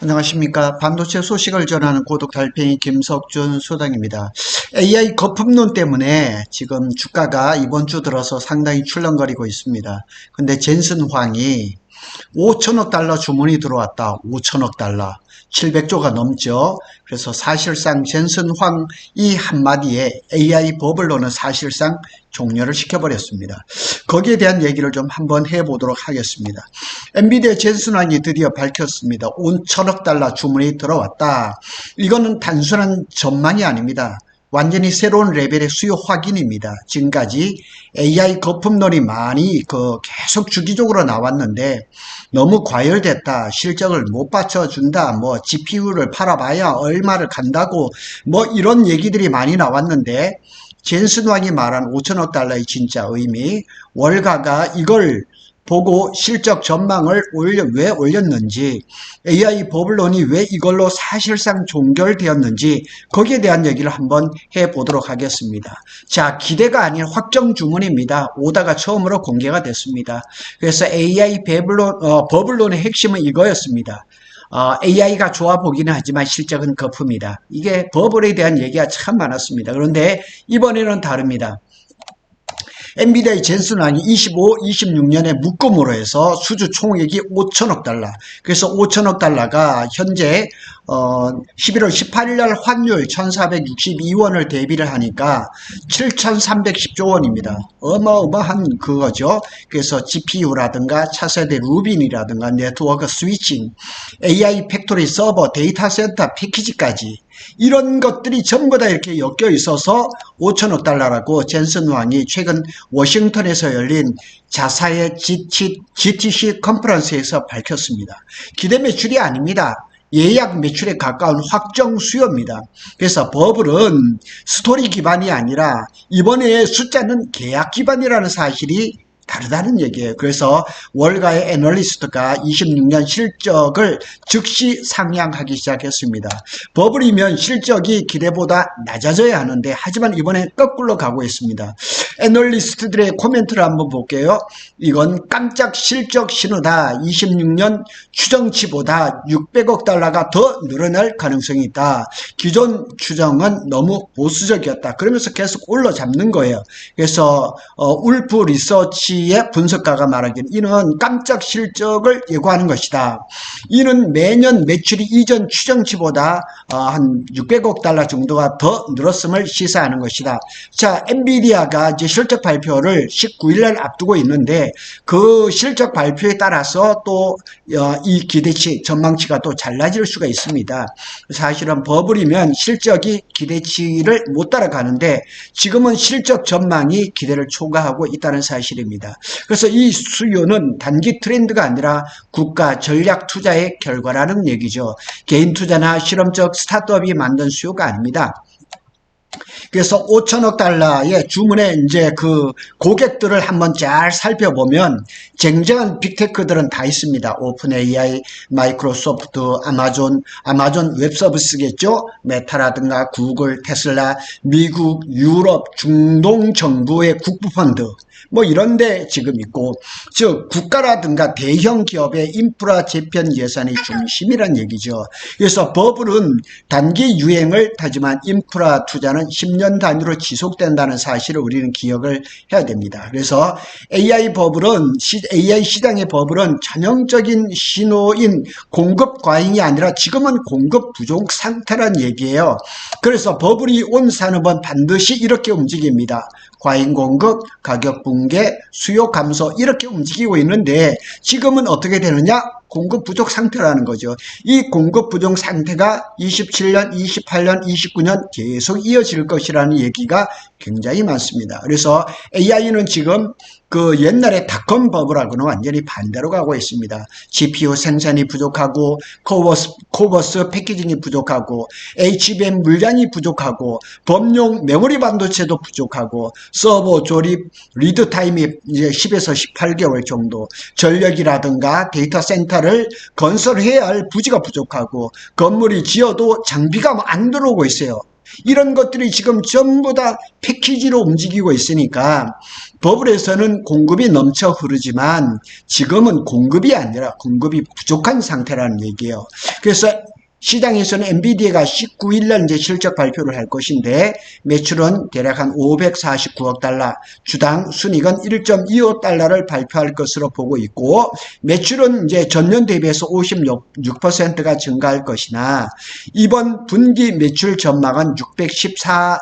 안녕하십니까. 반도체 소식을 전하는 고독 달팽이 김석준 소장입니다. AI 거품론 때문에 지금 주가가 이번 주 들어서 상당히 출렁거리고 있습니다. 근데 젠슨 황이 5천억 달러 주문이 들어왔다. 5천억 달러. 700조가 넘죠. 그래서 사실상 젠슨 황 이 한마디에 AI 버블로는 사실상 종료를 시켜버렸습니다. 거기에 대한 얘기를 좀 한번 해보도록 하겠습니다. 엔비디아 젠슨 황이 드디어 밝혔습니다. 5천억 달러 주문이 들어왔다. 이거는 단순한 전망이 아닙니다. 완전히 새로운 레벨의 수요 확인입니다. 지금까지 AI 거품론이 많이 계속 주기적으로 나왔는데 너무 과열됐다. 실적을 못 받쳐준다. 뭐 GPU를 팔아봐야 얼마를 간다고 뭐 이런 얘기들이 많이 나왔는데 젠슨 황이 말한 5천억 달러의 진짜 의미, 월가가 이걸 보고 실적 전망을 왜 올렸는지, AI 버블론이 왜 이걸로 사실상 종결되었는지 거기에 대한 얘기를 한번 해보도록 하겠습니다. 자, 기대가 아닌 확정 주문입니다. 오다가 처음으로 공개가 됐습니다. 그래서 AI 버블론의 핵심은 이거였습니다. AI가 좋아 보기는 하지만 실적은 거품이다. 이게 버블에 대한 얘기가 참 많았습니다. 그런데 이번에는 다릅니다. 엔비디아의 젠슨 황이 26년에 묶음으로 해서 수주 총액이 5천억 달러. 그래서 5천억 달러가 현재 11월 18일 날 환율 1462원을 대비를 하니까 7310조 원입니다. 어마어마한 그거죠. 그래서 GPU라든가 차세대 루빈이라든가 네트워크 스위칭, AI 팩토리 서버, 데이터 센터 패키지까지 이런 것들이 전부 다 이렇게 엮여 있어서 5천억 달러라고 젠슨 황이 최근 워싱턴에서 열린 자사의 GTC 컨퍼런스에서 밝혔습니다. 기대 매출이 아닙니다. 예약 매출에 가까운 확정 수요입니다. 그래서 버블은 스토리 기반이 아니라 이번에 숫자는 계약 기반이라는 사실이 다르다는 얘기예요. 그래서 월가의 애널리스트가 26년 실적을 즉시 상향하기 시작했습니다. 버블이면 실적이 기대보다 낮아져야 하는데 하지만 이번에 거꾸로 가고 있습니다. 애널리스트들의 코멘트를 한번 볼게요. 이건 깜짝 실적 신호다. 26년 추정치보다 600억 달러가 더 늘어날 가능성이 있다. 기존 추정은 너무 보수적이었다. 그러면서 계속 올라잡는 거예요. 그래서 울프 리서치의 분석가가 말하기는 이는 깜짝 실적을 예고하는 것이다. 이는 매년 매출이 이전 추정치보다 한 600억 달러 정도가 더 늘었음을 시사하는 것이다. 자, 엔비디아가 이제 실적 발표를 19일 날 앞두고 있는데 그 실적 발표에 따라서 또 이 기대치, 전망치가 또 달라질 수가 있습니다. 사실은 버블이면 실적이 기대치를 못 따라가는데 지금은 실적 전망이 기대를 초과하고 있다는 사실입니다. 그래서 이 수요는 단기 트렌드가 아니라 국가 전략 투자의 결과라는 얘기죠. 개인 투자나 실험적 스타트업이 만든 수요가 아닙니다. 그래서 5천억 달러의 주문에 이제 그 고객들을 한번 잘 살펴보면 쟁쟁한 빅테크들은 다 있습니다. 오픈 AI, 마이크로소프트, 아마존 웹서비스겠죠. 메타라든가 구글, 테슬라, 미국, 유럽, 중동 정부의 국부펀드 뭐 이런데 지금 있고, 즉 국가라든가 대형 기업의 인프라 재편 예산이 중심이란 얘기죠. 그래서 버블은 단기 유행을 타지만 인프라 투자는 10년 단위로 지속된다는 사실을 우리는 기억을 해야 됩니다. 그래서 AI 시장의 버블은 전형적인 신호인 공급 과잉이 아니라 지금은 공급 부족 상태란 얘기예요. 그래서 버블이 온 산업은 반드시 이렇게 움직입니다. 과잉 공급, 가격 붕괴, 수요 감소 이렇게 움직이고 있는데 지금은 어떻게 되느냐? 공급 부족 상태라는 거죠. 이 공급 부족 상태가 27년, 28년, 29년 계속 이어질 것이라는 얘기가 굉장히 많습니다. 그래서 AI는 지금 그 옛날에 닷컴 버블하고는 완전히 반대로 가고 있습니다. GPU 생산이 부족하고 코버스 패키징이 부족하고 HBM 물량이 부족하고 범용 메모리 반도체도 부족하고 서버 조립 리드 타임이 이제 10에서 18개월 정도, 전력이라든가 데이터 센터를 건설해야 할 부지가 부족하고 건물이 지어도 장비가 안 들어오고 있어요. 이런 것들이 지금 전부 다 패키지로 움직이고 있으니까 버블에서는 공급이 넘쳐 흐르지만 지금은 공급이 아니라 공급이 부족한 상태라는 얘기예요. 그래서 시장에서는 엔비디아가 19일날 이제 실적 발표를 할 것인데 매출은 대략 한 549억 달러, 주당 순이익은 1.25달러를 발표할 것으로 보고 있고 매출은 이제 전년 대비해서 56%가 증가할 것이나 이번 분기 매출 전망은 614억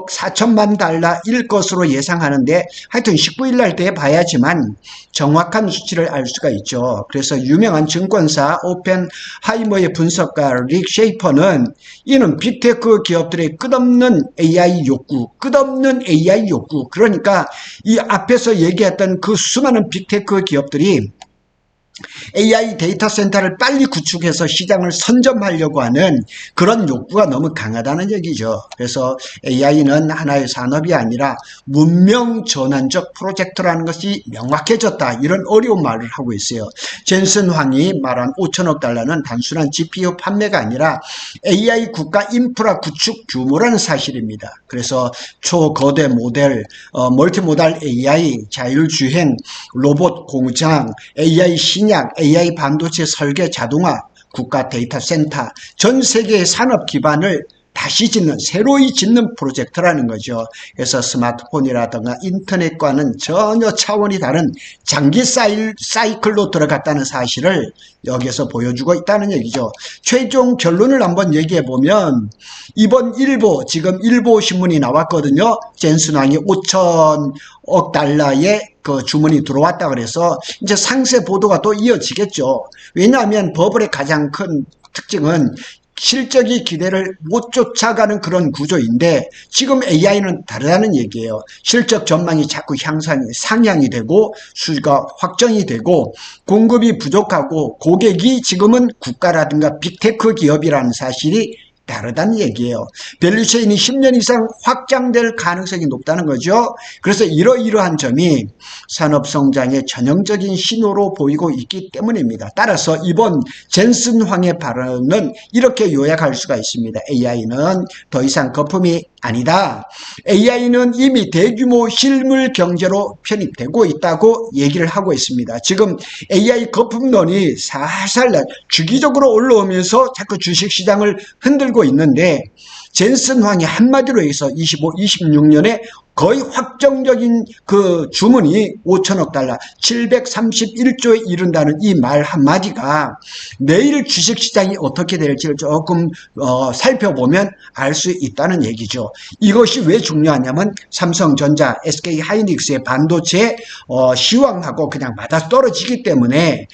4천만 달러일 것으로 예상하는데 하여튼 19일 날 때 봐야지만 정확한 수치를 알 수가 있죠. 그래서 유명한 증권사 오펜하이머의 분석가 릭 셰이퍼는 이는 빅테크 기업들의 끝없는 AI 욕구, 그러니까 이 앞에서 얘기했던 그 수많은 빅테크 기업들이 AI 데이터 센터를 빨리 구축해서 시장을 선점하려고 하는 그런 욕구가 너무 강하다는 얘기죠. 그래서 AI는 하나의 산업이 아니라 문명 전환적 프로젝트라는 것이 명확해졌다. 이런 어려운 말을 하고 있어요. 젠슨 황이 말한 5천억 달러는 단순한 GPU 판매가 아니라 AI 국가 인프라 구축 규모라는 사실입니다. 그래서 초거대 모델, 멀티모달 AI, 자율주행, 로봇 공장, AI 신약, AI 반도체 설계 자동화, 국가 데이터 센터, 전 세계의 산업 기반을 다시 짓는, 새로이 짓는 프로젝트라는 거죠. 그래서 스마트폰이라든가 인터넷과는 전혀 차원이 다른 장기 사이클로 들어갔다는 사실을 여기에서 보여주고 있다는 얘기죠. 최종 결론을 한번 얘기해 보면 이번 일보, 지금 일보 신문이 나왔거든요. 젠슨 황이 5천억 달러의 그 주문이 들어왔다 그래서 이제 상세 보도가 또 이어지겠죠. 왜냐하면 버블의 가장 큰 특징은 실적이 기대를 못 쫓아가는 그런 구조인데 지금 AI는 다르다는 얘기예요. 실적 전망이 자꾸 상향이 되고 수가 확정이 되고 공급이 부족하고 고객이 지금은 국가라든가 빅테크 기업이라는 사실이 다르다는 얘기예요. 밸류체인이 10년 이상 확장될 가능성이 높다는 거죠. 그래서 이러이러한 점이 산업성장의 전형적인 신호로 보이고 있기 때문입니다. 따라서 이번 젠슨 황의 발언은 이렇게 요약할 수가 있습니다. AI는 더 이상 거품이 아니다. AI는 이미 대규모 실물 경제로 편입되고 있다고 얘기를 하고 있습니다. 지금 AI 거품론이 살살 주기적으로 올라오면서 자꾸 주식시장을 흔들고 있는데 젠슨 황이 한마디로 해서 26년에 거의 확정적인 그 주문이 5천억 달러, 731조에 이른다는 이 말 한마디가 내일 주식시장이 어떻게 될지를 조금 살펴보면 알 수 있다는 얘기죠. 이것이 왜 중요하냐면 삼성전자, SK하이닉스의 반도체 시황하고 그냥 맞아떨어지기 때문에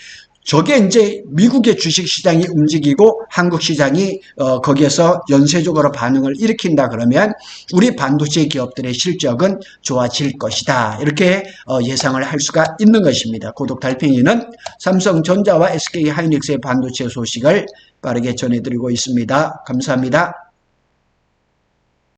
저게 이제 미국의 주식시장이 움직이고 한국 시장이 거기에서 연쇄적으로 반응을 일으킨다 그러면 우리 반도체 기업들의 실적은 좋아질 것이다. 이렇게 예상을 할 수가 있는 것입니다. 고독 달팽이는 삼성전자와 SK하이닉스의 반도체 소식을 빠르게 전해드리고 있습니다. 감사합니다.